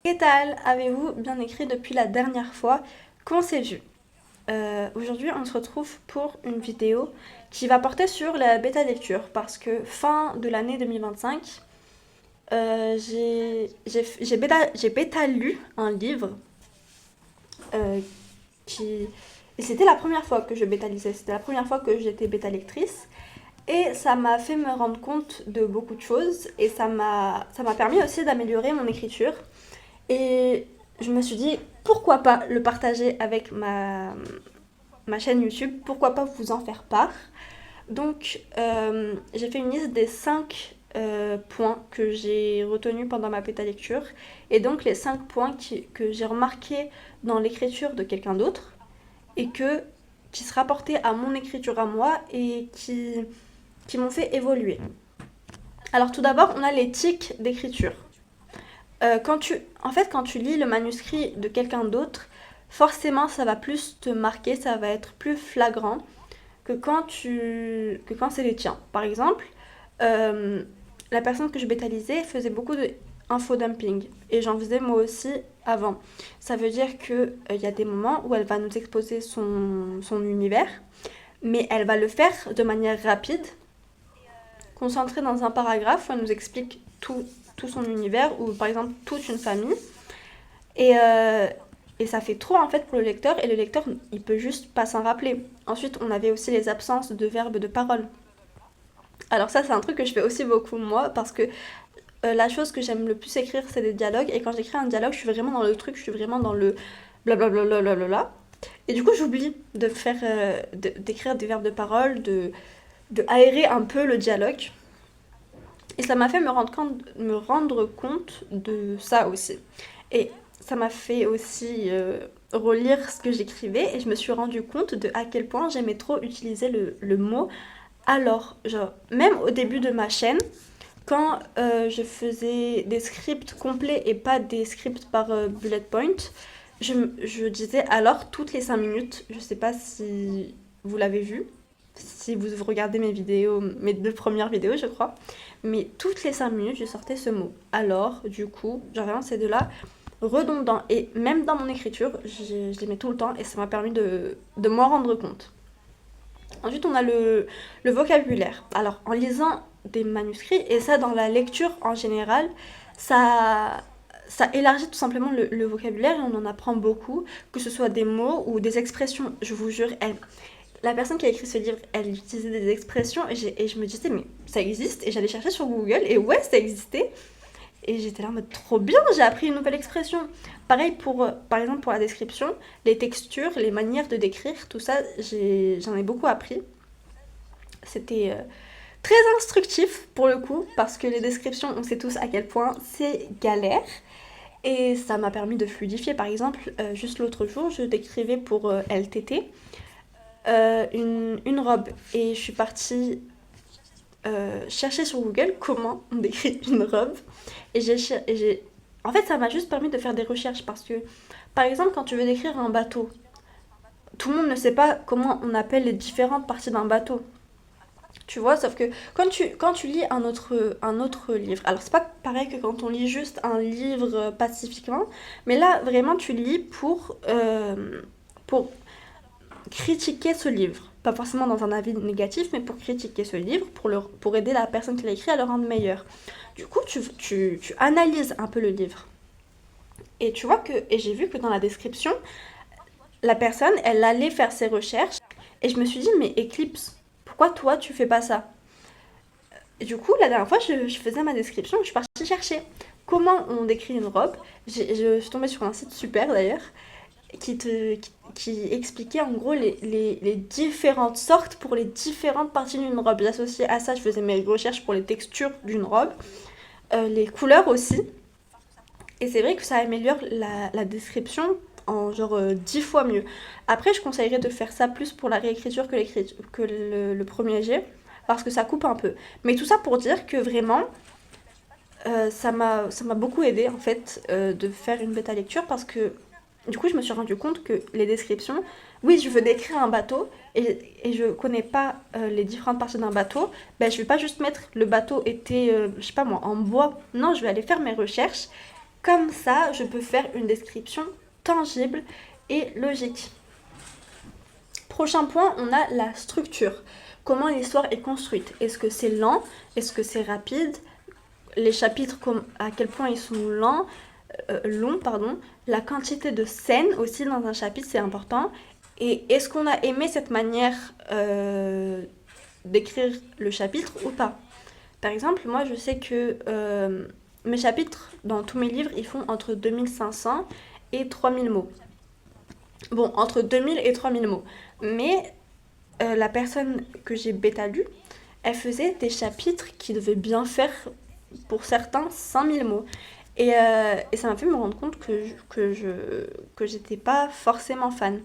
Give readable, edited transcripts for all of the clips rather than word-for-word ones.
Que tal? Avez-vous bien écrit depuis la dernière fois qu'on s'est vu? Aujourd'hui, on se retrouve pour une vidéo qui va porter sur la bêta lecture parce que fin de l'année 2025, j'ai bêta lu un livre euh, qui... Et c'était la première fois que je bêta lisais, c'était la première fois que j'étais bêta lectrice. Et ça m'a fait me rendre compte de beaucoup de choses et ça m'a permis aussi d'améliorer mon écriture. Et je me suis dit, pourquoi pas le partager avec ma chaîne YouTube, pourquoi pas vous en faire part. Donc, j'ai fait une liste des 5 points que j'ai retenus pendant ma bêta lecture. Et donc, les 5 points que j'ai remarqués dans l'écriture de quelqu'un d'autre et qui se rapportaient à mon écriture à moi et qui m'ont fait évoluer. Alors, tout d'abord, on a les tics d'écriture. Quand tu lis le manuscrit de quelqu'un d'autre, forcément ça va plus te marquer, ça va être plus flagrant que quand c'est les tiens. Par exemple, euh, la personne que je bétalisais faisait beaucoup de infodumping et j'en faisais moi aussi avant. Ça veut dire que il y a des moments où elle va nous exposer son univers, mais elle va le faire de manière rapide, concentrée dans un paragraphe où elle nous explique tout son univers ou par exemple toute une famille. Et, euh, et ça fait trop en fait pour le lecteur et le lecteur il peut juste pas s'en rappeler. Ensuite on avait aussi les absences de verbes de parole. Alors ça c'est un truc que je fais aussi beaucoup moi parce que la chose que j'aime le plus écrire c'est des dialogues et quand j'écris un dialogue je suis vraiment dans le truc, je suis vraiment dans le blablabla. Et du coup j'oublie d'écrire des verbes de parole, de aérer un peu le dialogue. Et ça m'a fait me rendre compte de ça aussi. Et ça m'a fait aussi relire ce que j'écrivais et je me suis rendu compte de à quel point j'aimais trop utiliser le mot alors. Genre, même au début de ma chaîne, quand je faisais des scripts complets et pas des scripts par bullet point, je disais alors toutes les 5 minutes. Je sais pas si vous l'avez vu, si vous regardez mes vidéos, mes 2 premières vidéos, je crois. Mais toutes les 5 minutes, je sortais ce mot. Alors, du coup, genre vraiment, ces deux-là, redondants. Et même dans mon écriture, je les mets tout le temps et ça m'a permis de m'en rendre compte. Ensuite, on a le vocabulaire. Alors, en lisant des manuscrits, et ça dans la lecture en général, ça, ça élargit tout simplement le vocabulaire et on en apprend beaucoup, que ce soit des mots ou des expressions. Je vous jure, la personne qui a écrit ce livre, elle utilisait des expressions et je me disais, mais ça existe. Et j'allais chercher sur Google et ouais, ça existait. Et j'étais là en mode trop bien, j'ai appris une nouvelle expression. Pareil par exemple pour la description, les textures, les manières de décrire, tout ça, j'en ai beaucoup appris. C'était très instructif pour le coup, parce que les descriptions, on sait tous à quel point c'est galère. Et ça m'a permis de fluidifier. Par exemple, juste l'autre jour, je décrivais pour LTT une robe. Et je suis partie chercher sur Google comment on décrit une robe. Et En fait, ça m'a juste permis de faire des recherches parce que, par exemple, quand tu veux décrire un bateau, tout le monde ne sait pas comment on appelle les différentes parties d'un bateau. Tu vois, sauf que quand tu lis un autre livre, alors c'est pas pareil que quand on lit juste un livre pacifiquement, mais là vraiment tu lis pour critiquer ce livre. Pas forcément dans un avis négatif, mais pour critiquer ce livre, pour aider la personne qui l'a écrit à le rendre meilleur. Du coup, tu analyses un peu le livre. Et j'ai vu que dans la description, la personne, elle allait faire ses recherches. Et je me suis dit, mais Eclipse, pourquoi toi, tu fais pas ça? Et du coup, la dernière fois, je faisais ma description, je suis partie chercher comment on décrit une robe. Je suis tombée sur un site super d'ailleurs, qui expliquait en gros les différentes sortes pour les différentes parties d'une robe. Associé à ça, je faisais mes recherches pour les textures d'une robe, les couleurs aussi. Et c'est vrai que ça améliore la description en genre 10 fois mieux. Après, je conseillerais de faire ça plus pour la réécriture que le premier jet, parce que ça coupe un peu. Mais tout ça pour dire que vraiment, ça m'a beaucoup aidé en fait de faire une bêta lecture parce que du coup je me suis rendu compte que les descriptions, oui je veux décrire un bateau et je connais pas les différentes parties d'un bateau, ben je vais pas juste mettre le bateau était je sais pas moi en bois, non je vais aller faire mes recherches Comme ça, je peux faire une description tangible et logique. Prochain point, on a la structure. Comment l'histoire est construite. Est-ce que c'est lent? Est-ce que c'est rapide? Les chapitres, à quel point ils sont longs, pardon. La quantité de scènes aussi dans un chapitre, c'est important. Et est-ce qu'on a aimé cette manière d'écrire le chapitre ou pas? Par exemple, moi je sais que mes chapitres dans tous mes livres, ils font entre 2500 et 3000 mots. Bon, entre 2000 et 3000 mots. Mais la personne que j'ai bêta lu, elle faisait des chapitres qui devaient bien faire, pour certains, 5000 mots. Et ça m'a fait me rendre compte que j'étais pas forcément fan.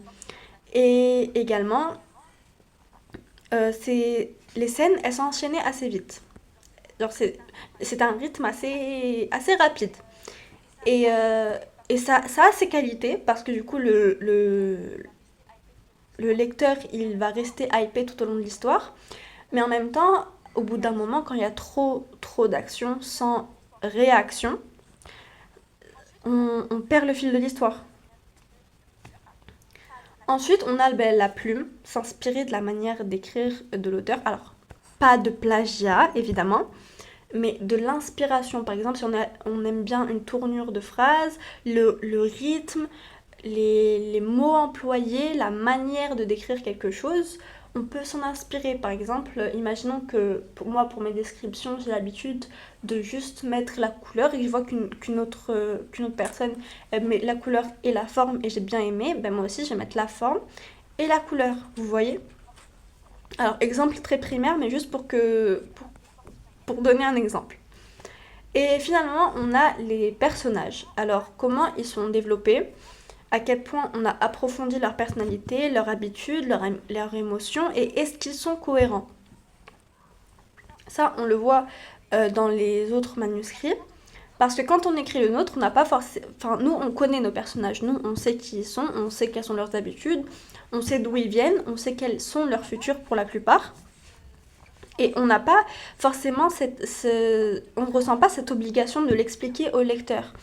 Et également, les scènes, elles sont enchaînées assez vite. Genre, c'est un rythme assez rapide. Et ça a ses qualités, parce que du coup, le lecteur, il va rester hypé tout au long de l'histoire. Mais en même temps, au bout d'un moment, quand il y a trop d'action sans réaction, on perd le fil de l'histoire. Ensuite, on a la plume, s'inspirer de la manière d'écrire de l'auteur. Alors, pas de plagiat, évidemment, mais de l'inspiration. Par exemple, si on aime bien une tournure de phrase, le rythme, les mots employés, la manière de décrire quelque chose, on peut s'en inspirer. Par exemple, imaginons que pour mes descriptions, j'ai l'habitude de juste mettre la couleur et je vois qu'une autre personne met la couleur et la forme et j'ai bien aimé, ben moi aussi je vais mettre la forme et la couleur, vous voyez? Alors, exemple très primaire, mais juste pour donner un exemple. Et finalement, on a les personnages. Alors, comment ils sont développés? À quel point on a approfondi leur personnalité, leur habitude, leur émotion, et est-ce qu'ils sont cohérents? Ça, on le voit dans les autres manuscrits. Parce que quand on écrit le nôtre, on n'a pas forcément... Enfin, nous, on connaît nos personnages. Nous, on sait qui ils sont, on sait quelles sont leurs habitudes, on sait d'où ils viennent, on sait quels sont leurs futurs pour la plupart. Et on n'a pas forcément on ne ressent pas cette obligation de l'expliquer au lecteur.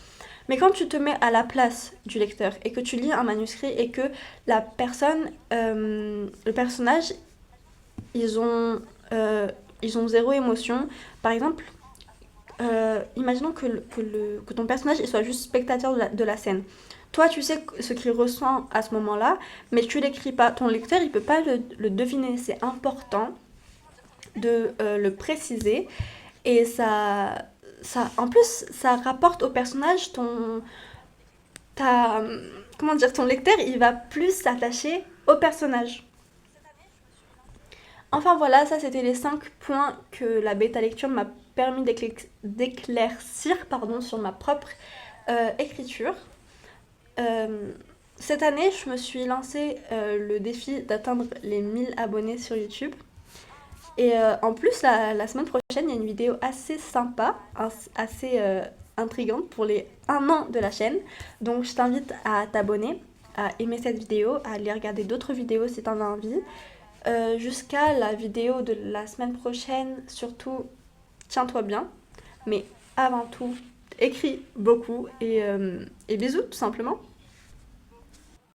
Mais quand tu te mets à la place du lecteur et que tu lis un manuscrit et que le personnage, ils ont zéro émotion. Par exemple, imaginons que ton personnage il soit juste spectateur de la scène. Toi, tu sais ce qu'il ressent à ce moment-là, mais tu l'écris pas. Ton lecteur, il peut pas le deviner. C'est important de le préciser. Et en plus, ça rapporte au personnage ta, comment dire, ton lecteur, il va plus s'attacher au personnage. Enfin voilà, ça c'était les 5 points que la bêta lecture m'a permis d'éclaircir pardon, sur ma propre écriture. Euh, Cette année, je me suis lancé le défi d'atteindre les 1000 abonnés sur YouTube. Et en plus, la semaine prochaine, il y a une vidéo assez sympa, assez intrigante pour les 1 an de la chaîne. Donc je t'invite à t'abonner, à aimer cette vidéo, à aller regarder d'autres vidéos si t'en as envie. Jusqu'à la vidéo de la semaine prochaine, surtout, tiens-toi bien. Mais avant tout, écris beaucoup et bisous tout simplement.